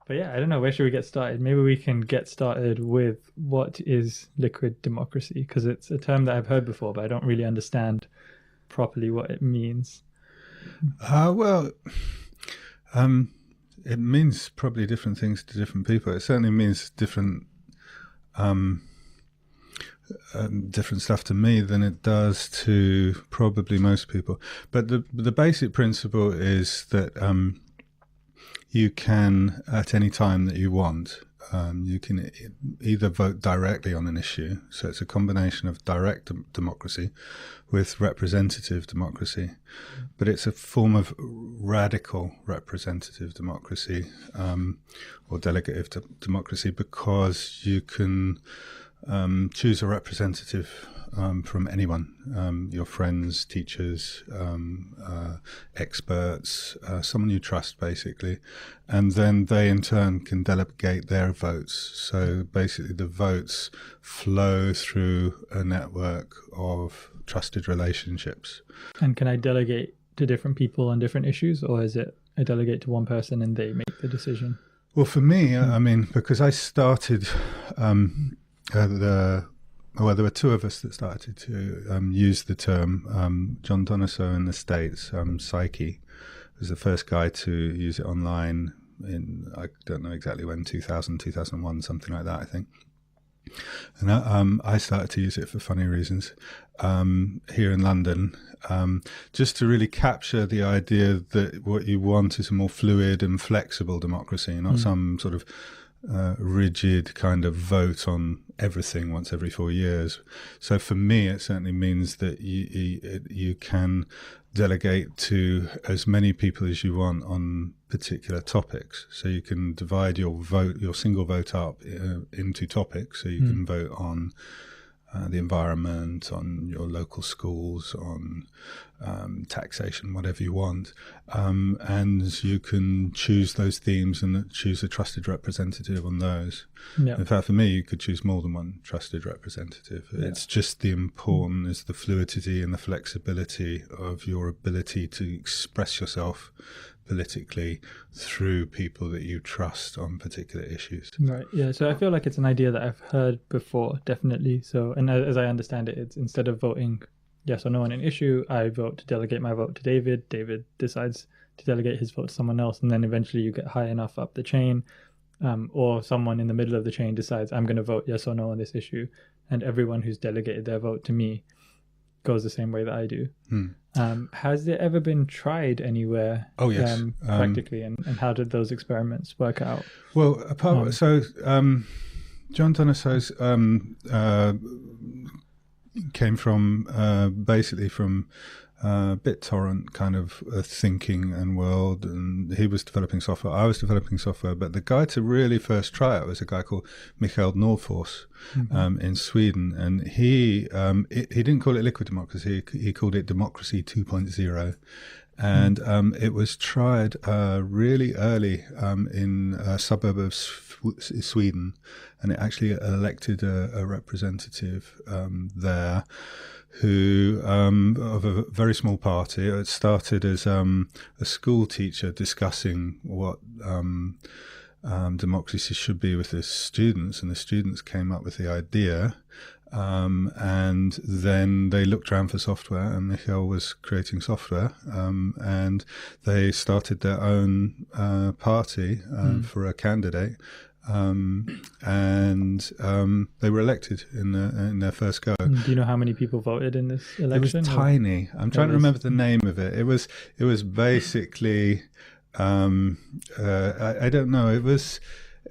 But yeah, I don't know. Where should we get started? Maybe we can get started with what is liquid democracy, because it's a term that I've heard before, but I don't really understand properly what it means. Well, it means probably different things to different people. It certainly means different stuff to me than it does to probably most people. But the basic principle is that you can, at any time that you want, you can either vote directly on an issue. So it's a combination of direct democracy with representative democracy. But it's a form of radical representative democracy, or delegative democracy, because you can choose a representative from anyone, your friends, teachers, experts, someone you trust, basically. And then they, in turn, can delegate their votes. So basically the votes flow through a network of trusted relationships. And can I delegate to different people on different issues, or is it I delegate to one person and they make the decision? Well, for me, I mean, because I started... there were two of us that started to use the term. John Donoso in the States, Psyche, was the first guy to use it online in, I don't know exactly when, 2000, 2001, something like that, I think. And I started to use it for funny reasons here in London, just to really capture the idea that what you want is a more fluid and flexible democracy, not some sort of rigid kind of vote on everything once every 4 years. So for me, it certainly means that you can delegate to as many people as you want on particular topics. So you can divide your single vote up into topics. So you can vote on the environment, on your local schools, on taxation, whatever you want. And you can choose those themes and choose a trusted representative on those. Yep. In fact, for me, you could choose more than one trusted representative. Yeah. It's just the important is the fluidity and the flexibility of your ability to express yourself politically through people that you trust on particular issues. Right. Yeah. So I feel like it's an idea that I've heard before, definitely. So, and as I understand it, it's instead of voting yes or no on an issue, I vote to delegate my vote to David. David decides to delegate his vote to someone else, and then eventually you get high enough up the chain, or someone in the middle of the chain decides I'm going to vote yes or no on this issue, and everyone who's delegated their vote to me goes the same way that I do. Has it ever been tried anywhere? Oh, yes. Practically, and how did those experiments work out? Well, John Donoso's came from basically from BitTorrent kind of thinking and world, and he was developing software. I was developing software, but the guy to really first try it was a guy called Mikael Norfors in Sweden, and he didn't call it liquid democracy. He called it democracy 2.0. And it was tried really early in a suburb of Sweden, and it actually elected a representative there who of a very small party. It started as a school teacher discussing what democracy should be with the students, and the students came up with the idea. And then they looked around for software, and Michael was creating software, and they started their own party for a candidate, and they were elected in their first go. Do you know how many people voted in this election? It was tiny. I'm trying to remember the name of it. It was basically I don't know.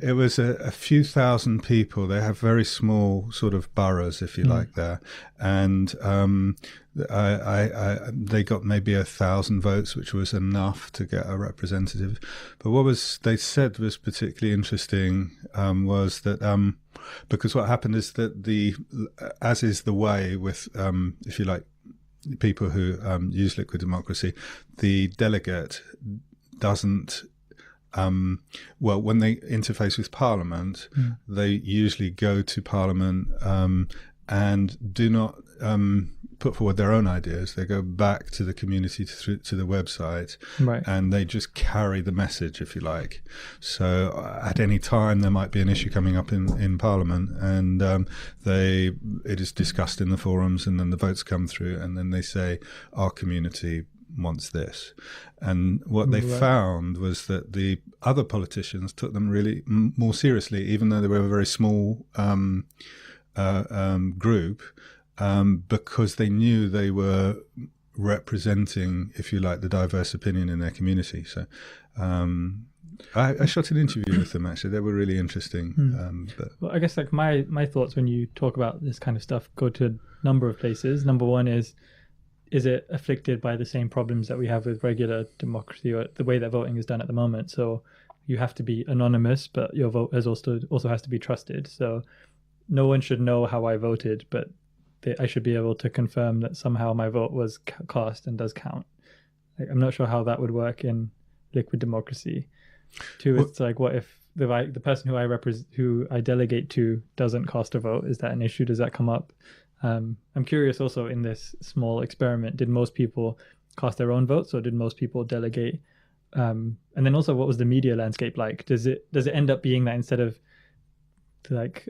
It was a few thousand people. They have very small sort of boroughs, if you like, there. And they got maybe 1,000 votes, which was enough to get a representative. But they said was particularly interesting was that because what happened is that as is the way with, if you like, people who use liquid democracy, the delegate doesn't when they interface with Parliament, they usually go to Parliament and do not put forward their own ideas. They go back to the community, to the website, Right. and they just carry the message, if you like. So at any time there might be an issue coming up in Parliament, and it is discussed in the forums, and then the votes come through, and then they say our community wants this. And what they found was that the other politicians took them really more seriously, even though they were a very small group, because they knew they were representing, if you like, the diverse opinion in their community. So I shot an interview with them, actually. They were really interesting. Well, I guess like my thoughts when you talk about this kind of stuff go to a number of places. Number one is it afflicted by the same problems that we have with regular democracy, or the way that voting is done at the moment? So you have to be anonymous, but your vote also has to be trusted. So no one should know how I voted, but I should be able to confirm that somehow my vote was cast and does count. Like, I'm not sure how that would work in liquid democracy. Two, it's like, what if the person who I delegate to doesn't cast a vote? Is that an issue? Does that come up? I'm curious also, in this small experiment, did most people cast their own votes, or did most people delegate? And then also, what was the media landscape like? Does it end up being that instead of like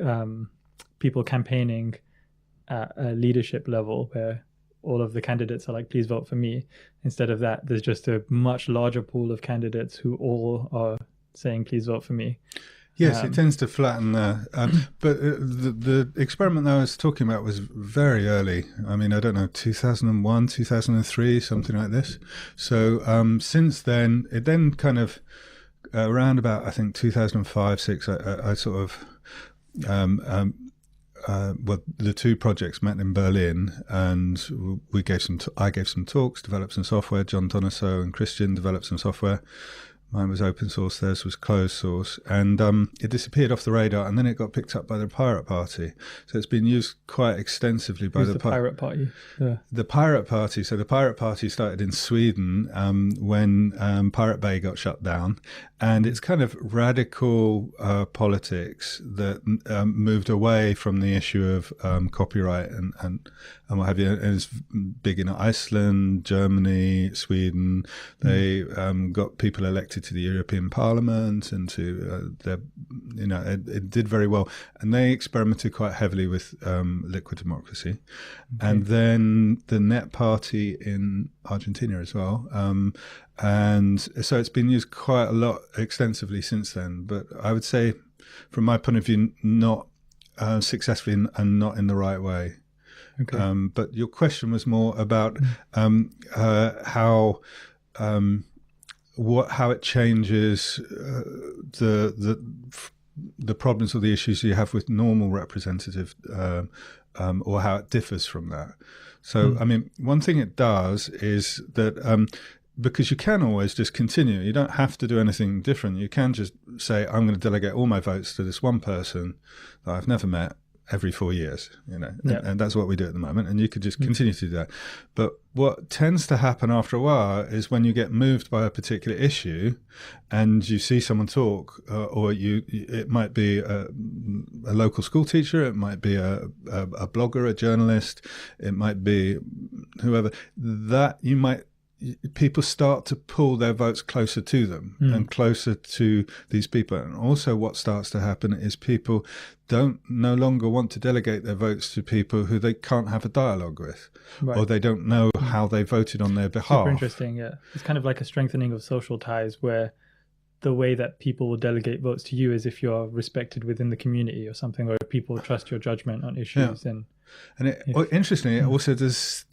people campaigning at a leadership level where all of the candidates are like, please vote for me, instead of that, there's just a much larger pool of candidates who all are saying, please vote for me? Yes, it tends to flatten there. But the experiment that I was talking about was very early. I mean, I don't know, 2001, 2003, something like this. So since then, it then kind of, around about, I think, 2005, 6, I sort of, the two projects met in Berlin, and I gave some talks, developed some software. John Donoso and Christian developed some software. Mine was open source, theirs was closed source. And it disappeared off the radar, and then it got picked up by the Pirate Party. So it's been used quite extensively by the Pirate Party. The Pirate Party. So the Pirate Party started in Sweden when Pirate Bay got shut down. And it's kind of radical politics that moved away from the issue of copyright and what have you. And it's big in Iceland, Germany, Sweden. They got people elected to the European Parliament and to it did very well. And they experimented quite heavily with liquid democracy. Okay. And then the Net Party in Argentina as well. And so it's been used quite a lot extensively since then. But I would say, from my point of view, not successfully and not in the right way. Okay. But your question was more about how it changes the problems or the issues you have with normal representative, or how it differs from that. So, I mean, one thing it does is that because you can always just continue, you don't have to do anything different. You can just say, I'm going to delegate all my votes to this one person that I've never met every 4 years, and that's what we do at the moment. And you could just continue to do that. But what tends to happen after a while is when you get moved by a particular issue and you see someone talk, or it might be a local school teacher, it might be a blogger, a journalist, it might be whoever, that people start to pull their votes closer to them and closer to these people. And also what starts to happen is people no longer want to delegate their votes to people who they can't have a dialogue with, or they don't know how they voted on their behalf. Super interesting, yeah. It's kind of like a strengthening of social ties, where the way that people will delegate votes to you is if you're respected within the community or something, or if people trust your judgment on issues. Yeah. Interestingly, it also does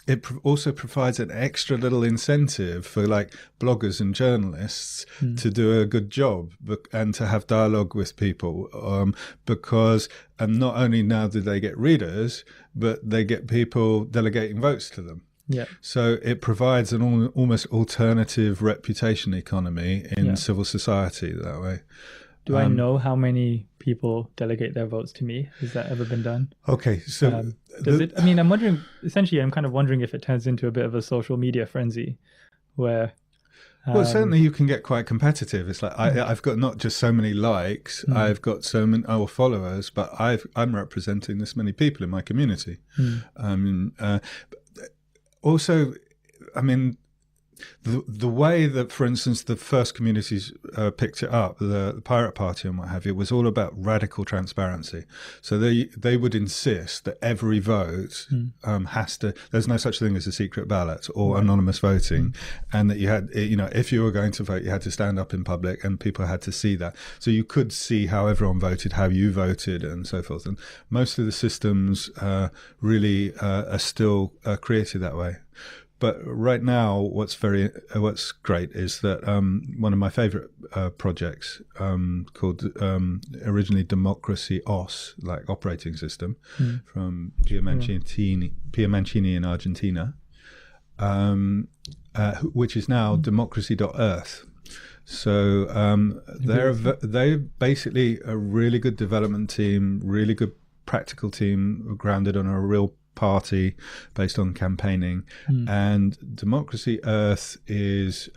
it also provides an extra little incentive for like bloggers and journalists to do a good job and to have dialogue with people, because not only now do they get readers, but they get people delegating votes to them. Yeah. So it provides an almost alternative reputation economy in civil society that way. Do I know how many people delegate their votes to me? Has that ever been done? Okay, so does it? I mean, I'm wondering. Essentially, I'm kind of wondering if it turns into a bit of a social media frenzy, where Well, certainly you can get quite competitive. It's like I've got not just so many likes, I've got so many followers, but I'm representing this many people in my community. Also, I mean, the way that, for instance, the first communities picked it up, the Pirate Party and what have you, was all about radical transparency. So they would insist that every vote has to. There's no such thing as a secret ballot or anonymous voting, and that you had, if you were going to vote, you had to stand up in public, and people had to see that. So you could see how everyone voted, how you voted, and so forth. And most of the systems really are still created that way. But right now, what's great is that one of my favourite projects called originally Democracy OS, like operating system, from Pia Mancini in Argentina, which is now democracy.earth. So they're basically a really good development team, really good practical team, grounded on a real party based on campaigning. And Democracy Earth is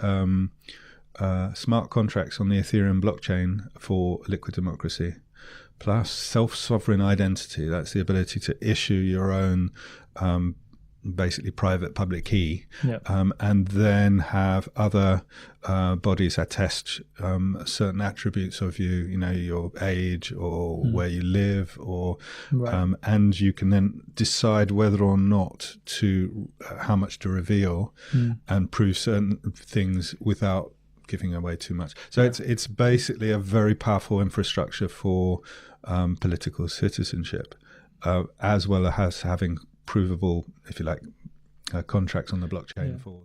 smart contracts on the Ethereum blockchain for liquid democracy, plus self-sovereign identity. That's the ability to issue your own basically private public key, and then have other bodies attest certain attributes of you, your age or where you live, or and you can then decide whether or not how much to reveal and prove certain things without giving away too much. So it's basically a very powerful infrastructure for political citizenship, as well as having provable, if you like, contracts on the blockchain for